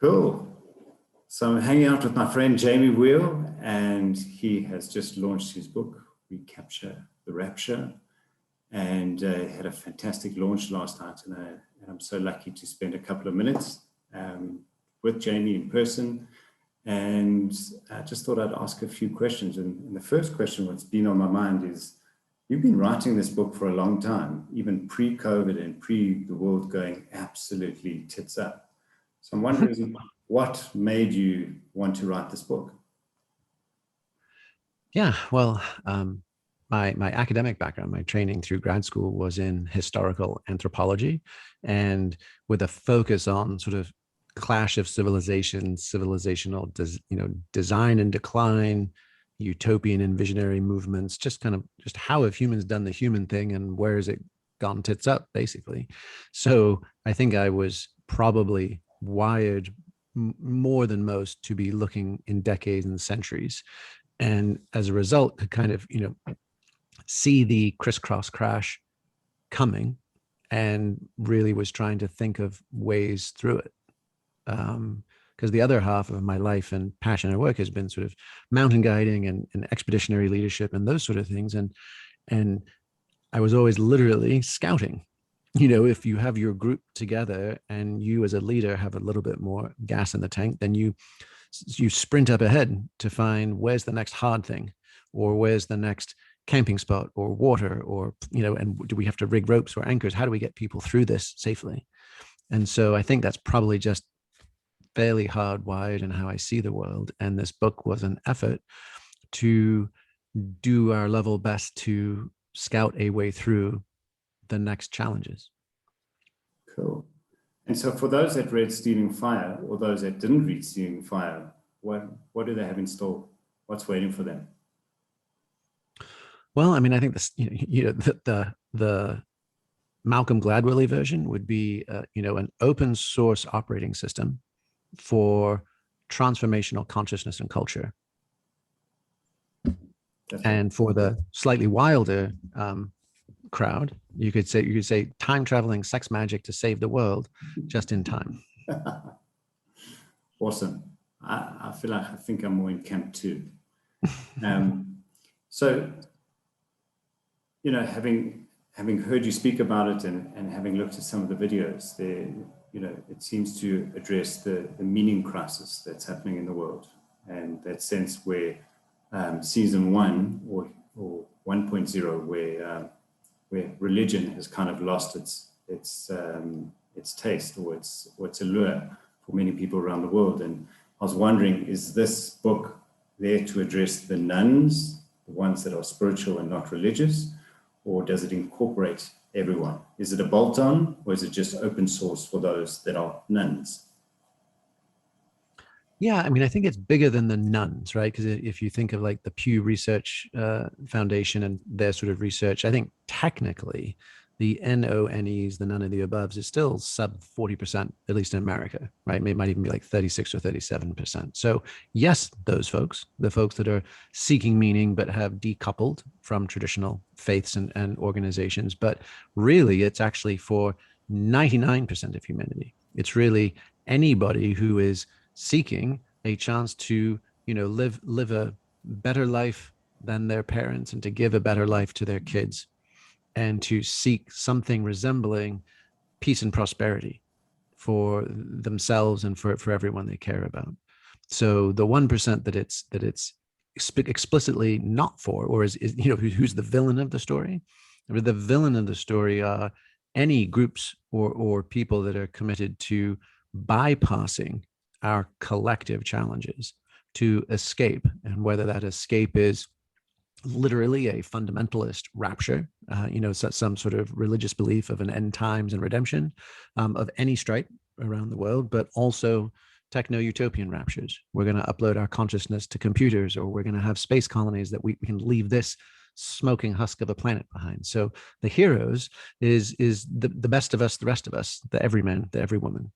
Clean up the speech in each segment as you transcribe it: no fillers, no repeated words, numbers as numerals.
Cool. So I'm hanging out with my friend Jamie Wheal, and he has just launched his book, Recapture The Rapture, and had a fantastic launch last night. And I'm so lucky to spend a couple of minutes with Jamie in person. And I just thought I'd ask a few questions. And the first question that's been on my mind is, you've been writing this book for a long time, even pre-COVID and pre the world going absolutely tits up. So I'm wondering, what made you want to write this book? Yeah, well, my academic background, my training through grad school was in historical anthropology, and with a focus on sort of clash of civilizations, civilizational design and decline, utopian and visionary movements, just how have humans done the human thing and where has it gone tits up, basically. So I think I was probably wired more than most to be looking in decades and centuries, and as a result could kind of see the crisscross crash coming, and really was trying to think of ways through it. Because the other half of my life and passion and work has been sort of mountain guiding and expeditionary leadership and those sort of things. And I was always literally scouting. If you have your group together and you as a leader have a little bit more gas in the tank, then you sprint up ahead to find where's the next hard thing, or where's the next camping spot or water, or, and do we have to rig ropes or anchors? How do we get people through this safely? And so I think that's probably just fairly hardwired in how I see the world. And this book was an effort to do our level best to scout a way through the next challenges. Cool. And so for those that read Stealing Fire, or those that didn't read Stealing Fire, what do they have in store? What's waiting for them? Well, I mean, I think this, the Malcolm Gladwell version would be, an open source operating system for transformational consciousness and culture. And for the slightly wilder crowd, you could say time traveling sex magic to save the world just in time. Awesome. I think I'm more in camp two. So, having heard you speak about it and having looked at some of the videos there, it seems to address the meaning crisis that's happening in the world, and that sense where season 1 or 1.0, where religion has kind of lost its taste, or its allure for many people around the world. And I was wondering, is this book there to address the nuns, the ones that are spiritual and not religious, or does it incorporate everyone? Is it a bolt-on, or is it just open source for those that are nuns? Yeah, I mean, I think it's bigger than the nuns, right? Because if you think of like the Pew Research Foundation and their sort of research, I think technically the NONEs, the none of the aboves, is still sub 40%, at least in America, right? It might even be like 36 or 37%. So yes, those folks, the folks that are seeking meaning but have decoupled from traditional faiths and organizations, but really it's actually for 99% of humanity. It's really anybody who is seeking a chance to, live a better life than their parents, and to give a better life to their kids, and to seek something resembling peace and prosperity for themselves and for everyone they care about. So the 1% that it's explicitly not for, or is who's the villain of the story? The villain of the story are any groups or people that are committed to bypassing our collective challenges to escape, and whether that escape is literally a fundamentalist rapture, some sort of religious belief of an end times and redemption of any stripe around the world, but also techno-utopian raptures. We're going to upload our consciousness to computers, or we're going to have space colonies that we can leave this smoking husk of a planet behind. So the heroes is the best of us, the rest of us, the everyman, the everywoman.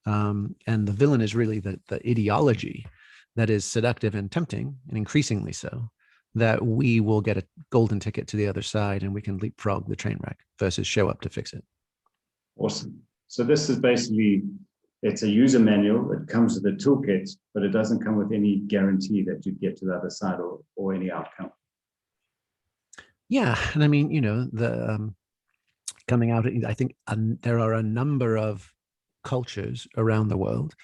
And the villain is really the ideology that is seductive and tempting, and increasingly so, that we will get a golden ticket to the other side and we can leapfrog the train wreck versus show up to fix it. Awesome. So this is basically it's a user manual. It comes with a toolkit, but it doesn't come with any guarantee that you get to the other side or any outcome. Yeah, and I mean, the coming out, I think there are a number of cultures around the world,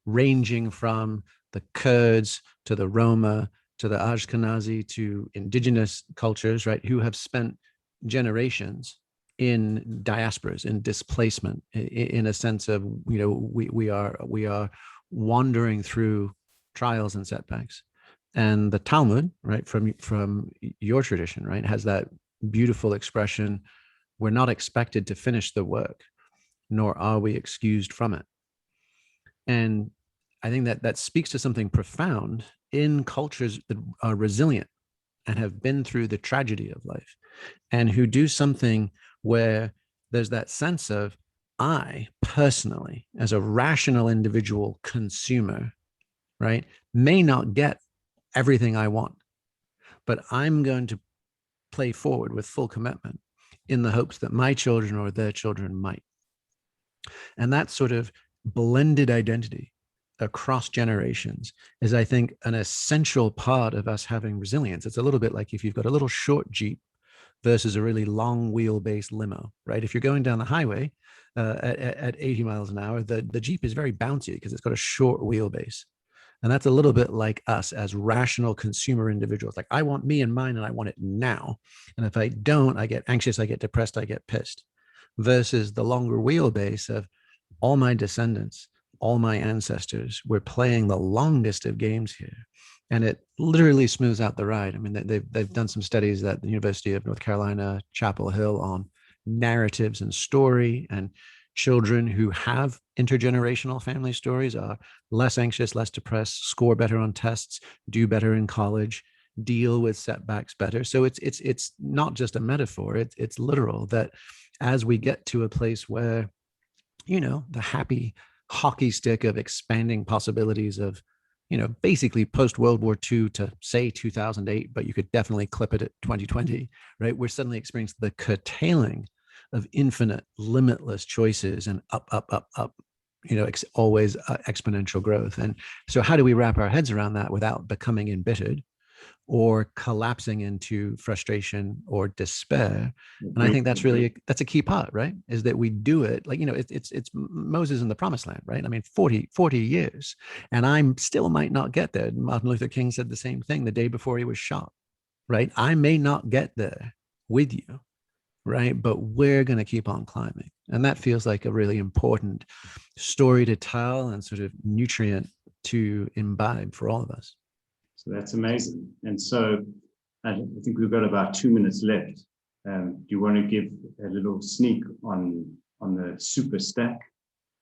ranging from the Kurds to the Roma to the Ashkenazi to indigenous cultures, right, who have spent generations in diasporas, in displacement, in a sense of, we are wandering through trials and setbacks. And the Talmud, right, from your tradition, right, has that beautiful expression: we're not expected to finish the work, nor are we excused from it. And I think that speaks to something profound in cultures that are resilient and have been through the tragedy of life, and who do something where there's that sense of, I personally, as a rational individual consumer, right, may not get everything I want, but I'm going to play forward with full commitment in the hopes that my children or their children might. And that sort of blended identity across generations is, I think, an essential part of us having resilience. It's a little bit like if you've got a little short Jeep versus a really long wheelbase limo, right? If you're going down the highway at 80 miles an hour, the Jeep is very bouncy because it's got a short wheelbase. And that's a little bit like us as rational consumer individuals. Like, I want me and mine, and I want it now. And if I don't, I get anxious, I get depressed, I get pissed. Versus the longer wheelbase of all my descendants, all my ancestors, we're playing the longest of games here. And it literally smooths out the ride. I mean, they've done some studies at the University of North Carolina, Chapel Hill, on narratives and story, and children who have intergenerational family stories are less anxious, less depressed, score better on tests, do better in college, deal with setbacks better. So it's not just a metaphor, it's literal, that as we get to a place where, the happy hockey stick of expanding possibilities of, basically post World War II to say 2008, but you could definitely clip it at 2020, right? We're suddenly experiencing the curtailing of infinite, limitless choices and up, always exponential growth. And so how do we wrap our heads around that without becoming embittered or collapsing into frustration or despair? And I think that's a key part, right? Is that we do it like, it's Moses in the promised land, right? I mean, 40 years, and I still might not get there. Martin Luther King said the same thing the day before he was shot, right? I may not get there with you, right? But we're going to keep on climbing. And that feels like a really important story to tell and sort of nutrient to imbibe for all of us. So that's amazing. And so I think we've got about 2 minutes left. Do you want to give a little sneak on the super stack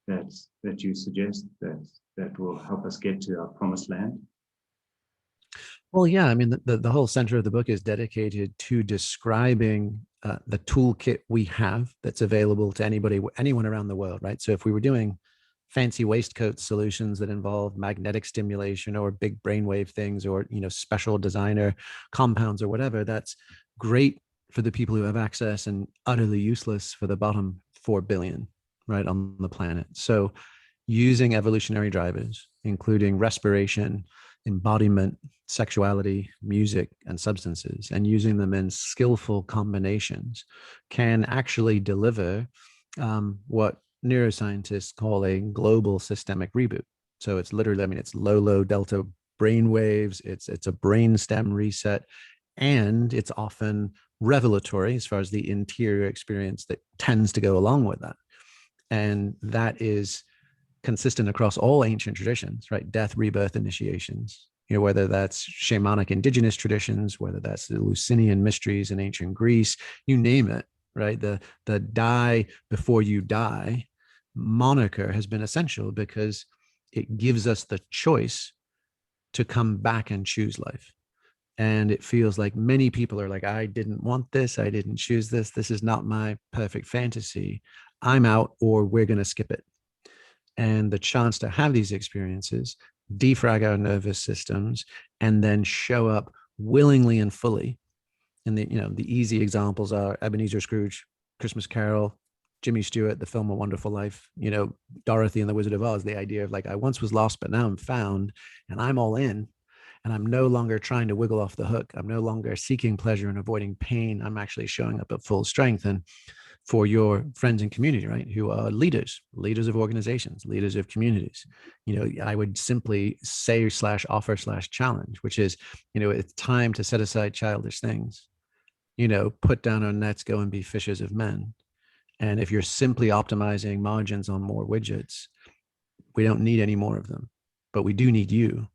that you suggest that will help us get to our promised land? Well, yeah, I mean, the whole center of the book is dedicated to describing the toolkit we have that's available to anyone around the world, right? So if we were doing fancy waistcoat solutions that involve magnetic stimulation or big brainwave things, or special designer compounds or whatever, that's great for the people who have access and utterly useless for the bottom 4 billion, right, on the planet. So using evolutionary drivers, including respiration, embodiment, sexuality, music, and substances, and using them in skillful combinations, can actually deliver what neuroscientists call a global systemic reboot. So it's literally, I mean, it's low delta brain waves, it's a brainstem reset, and it's often revelatory as far as the interior experience that tends to go along with that. And that is consistent across all ancient traditions, right? Death, rebirth, initiations, whether that's shamanic indigenous traditions, whether that's the Eleusinian mysteries in ancient Greece, you name it, right? The die before you die moniker has been essential because it gives us the choice to come back and choose life. And it feels like many people are like, I didn't want this, I didn't choose this, this is not my perfect fantasy, I'm out, or we're going to skip it. And the chance to have these experiences, defrag our nervous systems, and then show up willingly and fully. And the easy examples are Ebenezer Scrooge, Christmas Carol, Jimmy Stewart, the film A Wonderful Life, Dorothy and the Wizard of Oz, the idea of like, I once was lost, but now I'm found and I'm all in. And I'm no longer trying to wiggle off the hook. I'm no longer seeking pleasure and avoiding pain. I'm actually showing up at full strength. And for your friends and community, right, who are leaders of organizations, leaders of communities, I would simply say / challenge, which is, it's time to set aside childish things, put down our nets, go and be fishers of men. And if you're simply optimizing margins on more widgets, we don't need any more of them, but we do need you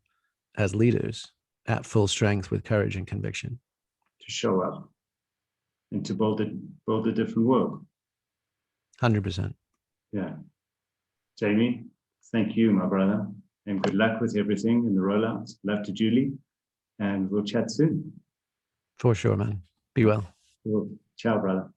as leaders at full strength with courage and conviction to show up and to build a different world. 100%. Yeah. Jamie, thank you, my brother, and good luck with everything in the rollout. Love to Julie, and we'll chat soon. For sure, man. Be well. Cool. Ciao, brother.